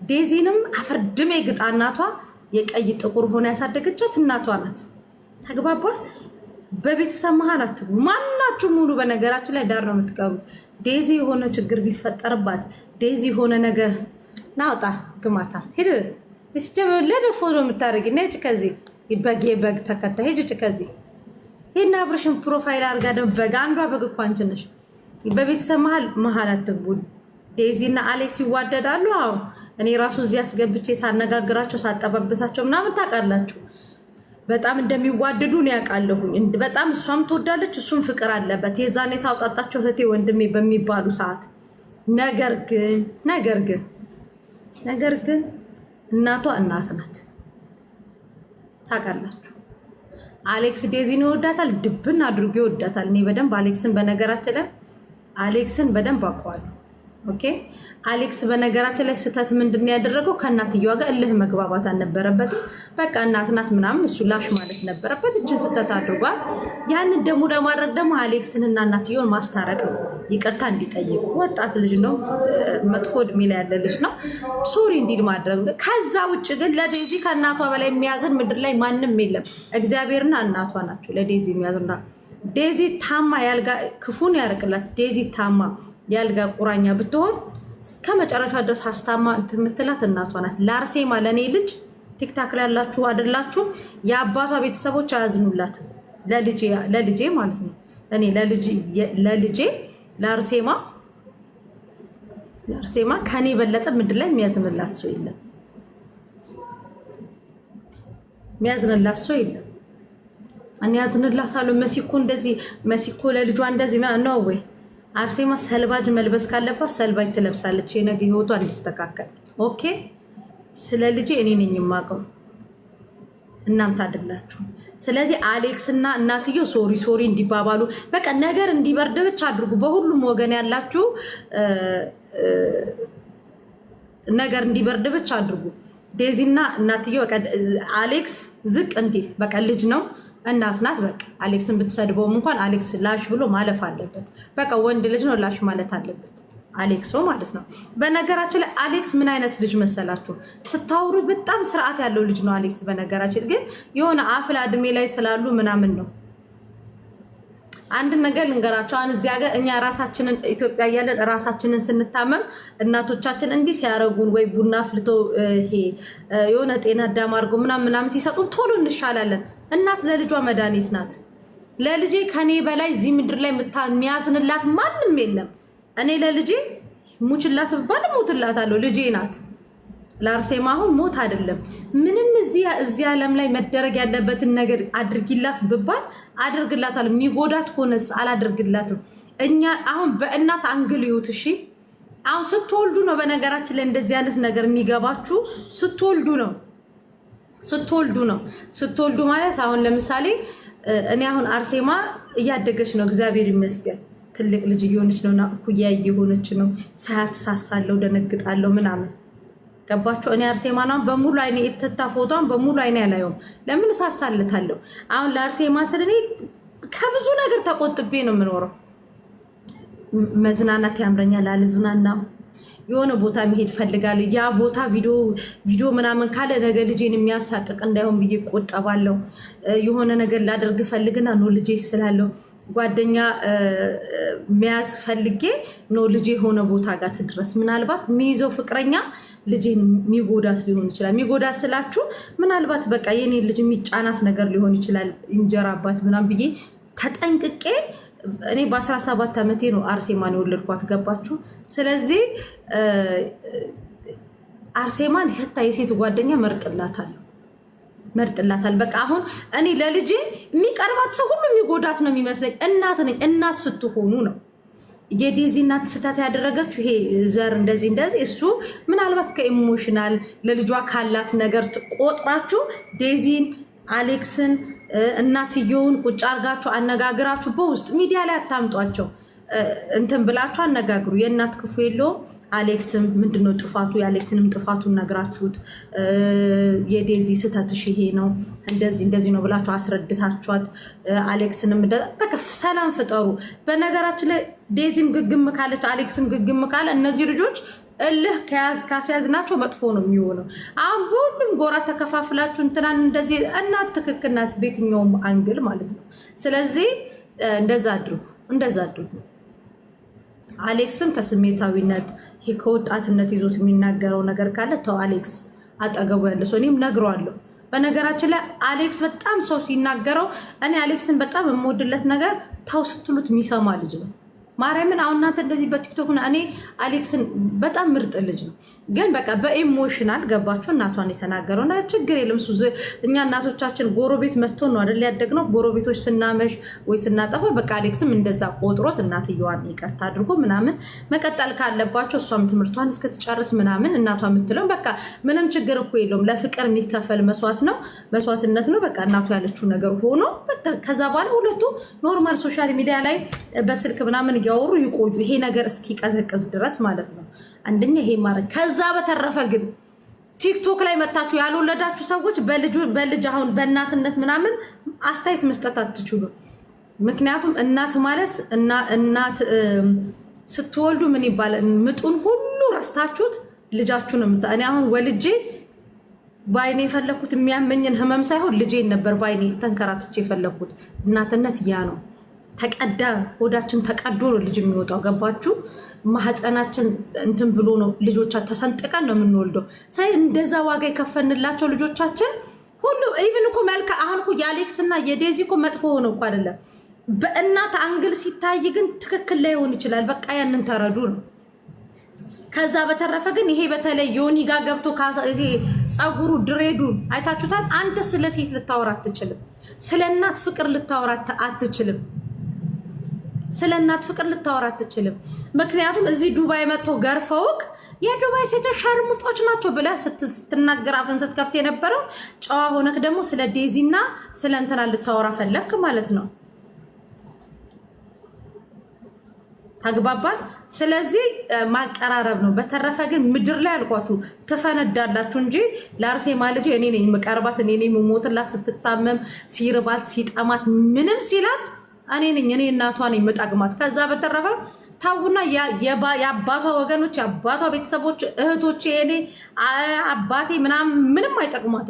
ዴዚንም አፈርድሜ ግጣ እናቷ የቀይ ጥቁር ሆነ ያሳደገቻት እናቷ ናት። ተግባባል። በቤተሰብ መሀል አትግቡ። ማናችሁ ሙሉ በነገራችን ላይ ዳር ነው የምትቀሩ። ዴዚ የሆነ ችግር ቢፈጠርባት ዴዚ የሆነ ነገር ናውጣ ግማታ ሄድ እስጀመለ ፎሎ የምታደርጊ ነጭ ከዚህ በግ ተከታይ ሄጅ ከዚህ ይሄና አብርሽን ፕሮፋይል አድርጋ ደግሞ በግ አንዷ በግ እኮ አንቺ ነሽ። በቤተሰብ መሀል አትግቡ። ዴዚና አሌክስ ይዋደዳሉ። አዎ እኔ ራሱ እዚህ አስገብቼ ሳነጋግራቸው ሳጠባበሳቸው ምናምን ታውቃላችሁ በጣም እንደሚዋደዱ ነው ያውቃለሁኝ። በጣም እሷም ትወዳለች እሱም ፍቅር አለበት። የዛኔ ሳውጣጣቸው እህቴ ወንድሜ በሚባሉ ሰዓት ነገር ግን እናቷ እናት ናት። ታውቃላችሁ አሌክስ ዴዚን ይወዳታል፣ ድብን አድርጎ ይወዳታል። እኔ በደንብ አሌክስን በነገራችን ላይ አሌክስን በደንብ አውቀዋለሁ። ኦኬ አሌክስ በነገራችን ላይ ስህተት ምንድን ያደረገው ከእናትየዋ ጋር እልህ መግባባት አልነበረበትም። በቃ እናት ናት ምናምን እሱ ላሽ ማለት ነበረበት። እችን ስህተት አድርጓል። ያንን ደግሞ ለማድረግ ደግሞ አሌክስንና እናትየውን ማስታረቅ ነው፣ ይቅርታ እንዲጠይቁ። ወጣት ልጅ ነው፣ መጥፎ እድሜ ላይ ያለ ልጅ ነው። ሶሪ እንዲል ማድረግ ነው። ከዛ ውጭ ግን ለዴዚ ከእናቷ በላይ የሚያዝን ምድር ላይ ማንም የለም። እግዚአብሔርና እናቷ ናቸው ለዴዚ የሚያዝና። ዴዚ ታማ ያልጋ ክፉን ያርቅላት። ዴዚ ታማ ያልጋ ቁራኛ ብትሆን እስከ መጨረሻ ድረስ አስታማ የምትላት እናቷ ናት። ለአርሴማ ለእኔ ልጅ ቲክታክ ላይ ያላችሁ አይደላችሁ የአባቷ ቤተሰቦች አያዝኑላትም። ለልጄ ማለት ነው። እኔ ለልጄ ለአርሴማ ከኔ በለጠ ምድር ላይ የሚያዝንላት ሰው የለም። እኔ ያዝንላታለሁ። መሲኮ ለልጇ እንደዚህ ነው ወይ? አርሴማ ሰልባጅ መልበስ ካለባት ሰልባጅ ትለብሳለች፣ የነገ ህይወቷ እንዲስተካከል። ኦኬ ስለ ልጄ እኔ ነኝ የማውቀው፣ እናንተ አይደላችሁ። ስለዚህ አሌክስና እናትየው ሶሪ እንዲባባሉ በቃ ነገር እንዲበርድ ብቻ አድርጉ። በሁሉም ወገን ያላችሁ ነገር እንዲበርድ ብቻ አድርጉ። ዴዚና እናትየው በቃ አሌክስ ዝቅ እንዲል በቃ ልጅ ነው እናት ናት። በቃ አሌክስን ብትሰድበውም እንኳን አሌክስ ላሽ ብሎ ማለፍ አለበት። በቃ ወንድ ልጅ ነው ላሽ ማለት አለበት አሌክሶ ማለት ነው። በነገራችን ላይ አሌክስ ምን አይነት ልጅ መሰላችሁ? ስታወሩ በጣም ስርዓት ያለው ልጅ ነው አሌክስ። በነገራችን ግን የሆነ አፍላ እድሜ ላይ ስላሉ ምናምን ነው። አንድ ነገር ልንገራቸው። አሁን እዚህ ሀገር እኛ ራሳችንን ኢትዮጵያ እያለን ራሳችንን ስንታመም እናቶቻችን እንዲህ ሲያረጉን ወይ ቡና አፍልቶ ይሄ የሆነ ጤና አዳም አድርገው ምናምን ሲሰጡን ቶሎ እንሻላለን። እናት ለልጇ መድኃኒት ናት። ለልጄ ከኔ በላይ እዚህ ምድር ላይ የሚያዝንላት ማንም የለም። እኔ ለልጄ ሙችላት ብባል ሞትላታለሁ። ልጄ ናት። ለአርሴማ አሁን ሞት አይደለም ምንም እዚህ ዓለም ላይ መደረግ ያለበትን ነገር አድርጊላት ብባል አድርግላታለሁ። የሚጎዳት ከሆነስ አላደርግላትም። እኛ አሁን በእናት አንግል ይዩት። እሺ አሁን ስትወልዱ ነው በነገራችን ላይ እንደዚህ አይነት ነገር የሚገባችሁ። ስትወልዱ ማለት አሁን ለምሳሌ እኔ አሁን አርሴማ እያደገች ነው፣ እግዚአብሔር ይመስገን ትልቅ ልጅ እየሆነች ነው እና ኩያ እየሆነች ነው። ሳያት ሳሳለሁ፣ ደነግጣለሁ ምናምን ገባችሁ? እኔ አርሴማ ነው በሙሉ አይኔ የተታ ፎቶን በሙሉ አይኔ ያላየውም። ለምን ሳሳልታለሁ? አሁን ለአርሴማ ስለ እኔ ከብዙ ነገር ተቆጥቤ ነው የምኖረው። መዝናናት ያምረኛል፣ አልዝናናም። የሆነ ቦታ መሄድ ፈልጋለሁ። ያ ቦታ ቪዲዮ ምናምን ካለ ነገ ልጄን የሚያሳቅቅ እንዳይሆን ብዬ ቆጠባለሁ። የሆነ ነገር ላደርግ ፈልግና ኖ ልጄ ስላለው ጓደኛ መያዝ ፈልጌ ኖ ልጄ የሆነ ቦታ ጋር ትድረስ። ምናልባት የሚይዘው ፍቅረኛ ልጄን የሚጎዳት ሊሆን ይችላል። የሚጎዳት ስላችሁ ምናልባት በቃ የኔ ልጅ የሚጫናት ነገር ሊሆን ይችላል። እንጀራ አባት ምናምን ብዬ ተጠንቅቄ እኔ በ17 ዓመቴ ነው አርሴማን የወለድኳት። ገባችሁ? ስለዚህ አርሴማን ህታ የሴት ጓደኛ መርጥላታል። በቃ አሁን እኔ ለልጄ የሚቀርባት ሰው ሁሉ የሚጎዳት ነው የሚመስለኝ። እናት ነኝ። እናት ስትሆኑ ነው የዴዚ እናት ስህተት ያደረገችው። ይሄ ዘር እንደዚህ እሱ ምናልባት ከኢሞሽናል ለልጇ ካላት ነገር ቆጥራችሁ ዴዚን አሌክስን እናትየውን ቁጭ አርጋችሁ አነጋግራችሁ በውስጥ ሚዲያ ላይ አታምጧቸው። እንትን ብላችሁ አነጋግሩ። የእናት ክፉ የለውም። አሌክስም ምንድነው ጥፋቱ? የአሌክስንም ጥፋቱን ነግራችሁት የዴዚ ስህተትሽ ይሄ ነው እንደዚህ ነው ብላችሁ አስረድታችኋት አሌክስንም በቃ ሰላም ፍጠሩ። በነገራችን ላይ ዴዚም ግግም ካለች አሌክስም ግግም ካለ እነዚህ ልጆች እልህ ካስያዝናቸው መጥፎ ነው የሚሆነው። አሁን በሁሉም ጎራ ተከፋፍላችሁ እንትናን እንደዚህ እናት ትክክል ናት በየትኛውም አንግል ማለት ነው። ስለዚህ እንደዛ አድርጉ። አሌክስም ከስሜታዊነት ከወጣትነት ይዞት የሚናገረው ነገር ካለ ተው አሌክስ፣ አጠገቡ ያለ ሰው እኔም ነግረዋለሁ። በነገራችን ላይ አሌክስ በጣም ሰው ሲናገረው እኔ አሌክስን በጣም የምወድለት ነገር ተው ስትሉት የሚሰማ ልጅ ነው። ማርያምን አሁን እናንተ እንደዚህ በቲክቶክ እኔ አሌክስን በጣም ምርጥ ልጅ ነው፣ ግን በቃ በኢሞሽናል ገባችሁ። እናቷን የተናገረው እና ችግር የለም እሱ እኛ እናቶቻችን ጎረቤት መጥቶ ነው አይደል ያደግነው። ጎረቤቶች ስናመሽ ወይ ስናጠፋ በቃ አሌክስም እንደዛ ቆጥሮት እናትየዋን ይቅርታ አድርጎ ምናምን መቀጠል ካለባቸው እሷም ትምህርቷን እስክትጨርስ ምናምን እናቷ የምትለው በቃ ምንም ችግር እኮ የለውም። ለፍቅር የሚከፈል መስዋዕትነት ነው። በቃ እናቷ ያለችው ነገር ሆኖ በቃ ከዛ በኋላ ሁለቱ ኖርማል ሶሻል ሚዲያ ላይ በስልክ ምናምን እያወሩ ይቆዩ። ይሄ ነገር እስኪቀዘቅዝ ድረስ ማለት ነው። አንደኛ ይሄ ማለት ከዛ በተረፈ ግን ቲክቶክ ላይ መታችሁ ያልወለዳችሁ ሰዎች በልጅ አሁን በእናትነት ምናምን አስተያየት መስጠት አትችሉ። ምክንያቱም እናት ማለት እናት ስትወልዱ ምን ይባላል? ምጡን ሁሉ ረስታችሁት ልጃችሁ ነው እኔ አሁን ወልጄ ባይኔ የፈለኩት የሚያመኝን ህመም ሳይሆን ልጄን ነበር ባይኔ ተንከራትቼ የፈለኩት። እናትነት ያ ነው። ተቀዳ ሆዳችን ተቀዶ ነው ልጅ የሚወጣው። ገባችሁ? ማህፀናችን እንትን ብሎ ነው ልጆቻ ተሰንጥቀን ነው የምንወልደው። ሳይ እንደዛ ዋጋ የከፈንላቸው ልጆቻችን ሁሉ ኢቭን እኮ መልካ አሁን እኮ የአሌክስ እና የዴዚ እኮ መጥፎ ሆነ እኮ አይደለም። በእናት አንግል ሲታይ ግን ትክክል ላይሆን ይችላል። በቃ ያንን ተረዱ ነው። ከዛ በተረፈ ግን ይሄ በተለይ ዮኒ ጋር ገብቶ ፀጉሩ ድሬዱን አይታችሁታል። አንተ ስለ ሴት ልታወራ አትችልም። ስለ እናት ፍቅር ልታወራ አትችልም። ምክንያቱም እዚህ ዱባይ መጥቶ ገርፈውክ የዱባይ ሴቶች ሸርሙጦች ናቸው ብለህ ስትናገር አፍን ስትከፍት የነበረው ጨዋ ሆነክ ደግሞ ስለ ዴዚ እና ስለ እንትና ልታወራ ፈለክ ማለት ነው። ተግባባል። ስለዚህ ማቀራረብ ነው። በተረፈ ግን ምድር ላይ አልኳችሁ ትፈነዳላችሁ እንጂ ለአርሴማ ልጅ እኔ ነኝ የምቀርባት፣ እኔ ነኝ የምሞትላት። ስትታመም ሲርባት ሲጠማት ምንም ሲላት እኔ ነኝ፣ እኔ እናቷ ነኝ የምጠቅማት። ከዛ በተረፈ ታውና የአባቷ ወገኖች የአባቷ ቤተሰቦች እህቶች እኔ አባቴ ምናምን ምንም አይጠቅሟት።